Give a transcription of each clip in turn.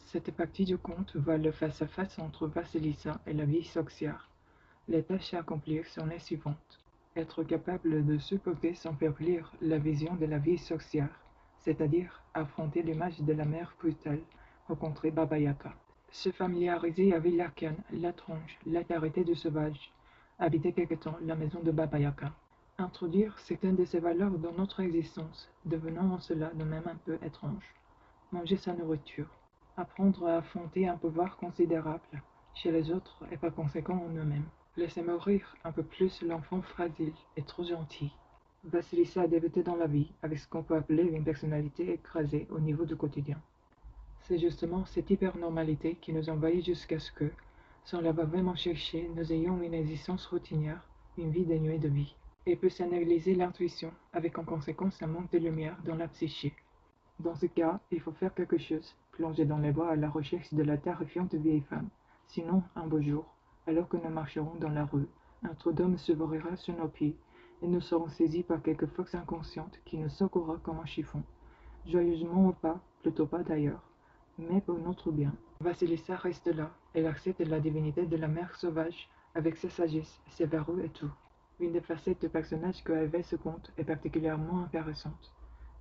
Cette partie du conte voit le face-à-face entre Vasilissa et la vie sorcière. Les tâches à accomplir sont les suivantes. Être capable de supporter sans faire lire la vision de la vie sorcière, c'est-à-dire affronter l'image de la mère brutale, rencontrer Baba Yaga. Se familiariser avec l'arcane, la tronche, la carité du sauvage, habiter quelque temps la maison de Baba Yaga. Introduire certaines de ces valeurs dans notre existence, devenant en cela de même un peu étrange. Manger sa nourriture. Apprendre à affronter un pouvoir considérable chez les autres et par conséquent en eux-mêmes. Laisser mourir un peu plus l'enfant fragile et trop gentil. Vasilissa a débuté dans la vie avec ce qu'on peut appeler une personnalité écrasée au niveau du quotidien. C'est justement cette hypernormalité qui nous envahit jusqu'à ce que, sans l'avoir vraiment cherché, nous ayons une existence routinière, une vie dénuée de vie, et peut s'analyser l'intuition, avec en conséquence un manque de lumière dans la psyché. Dans ce cas, il faut faire quelque chose, plonger dans les bois à la recherche de la terrifiante vieille femme. Sinon, un beau jour, alors que nous marcherons dans la rue, un trou d'homme se vorera sur nos pieds, et nous serons saisis par quelque force inconsciente qui nous secouera comme un chiffon. Joyeusement ou pas, plutôt pas d'ailleurs, mais pour notre bien. Vasilissa reste là, elle accepte la divinité de la mère sauvage, avec sa sagesse, ses verrous et tout. Une des facettes du personnage que révèle ce conte est particulièrement intéressante.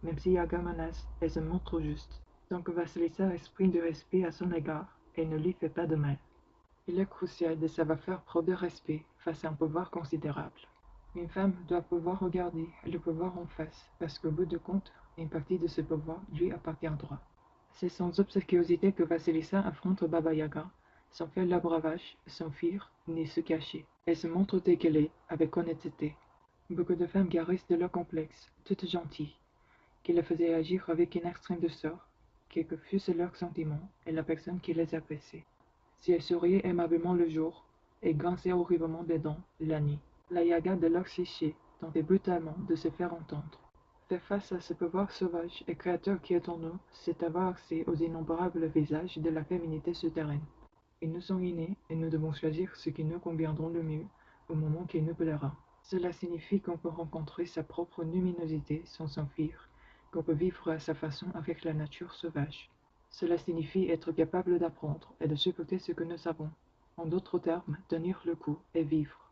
Même si Yaga menace, elle se montre juste. Tant que Vasilissa exprime du respect à son égard, elle ne lui fait pas de mal. Il est crucial de savoir faire preuve de respect face à un pouvoir considérable. Une femme doit pouvoir regarder le pouvoir en face, parce qu'au bout du compte, une partie de ce pouvoir lui appartiendra. C'est sans obséquiosité que Vasilissa affronte Baba Yaga, sans faire la bravage, sans fuir, ni se cacher. Elle se montre telle qu'elle est, avec honnêteté. Beaucoup de femmes guérissent de leur complexe, toutes gentilles, qui les faisait agir avec une extrême douceur, quels que fussent leurs sentiments et la personne qui les appréciait. Si elles souriaient aimablement le jour et grinçaient horriblement des dents la nuit, la Yaga de leur psyché tentait brutalement de se faire entendre. Faire face à ce pouvoir sauvage et créateur qui est en nous, c'est avoir accès aux innombrables visages de la féminité souterraine. Ils nous sont innés et nous devons choisir ce qui nous conviendront le mieux au moment qui nous plaira. Cela signifie qu'on peut rencontrer sa propre luminosité sans s'enfuir, qu'on peut vivre à sa façon avec la nature sauvage. Cela signifie être capable d'apprendre et de supporter ce que nous savons. En d'autres termes, tenir le coup et vivre.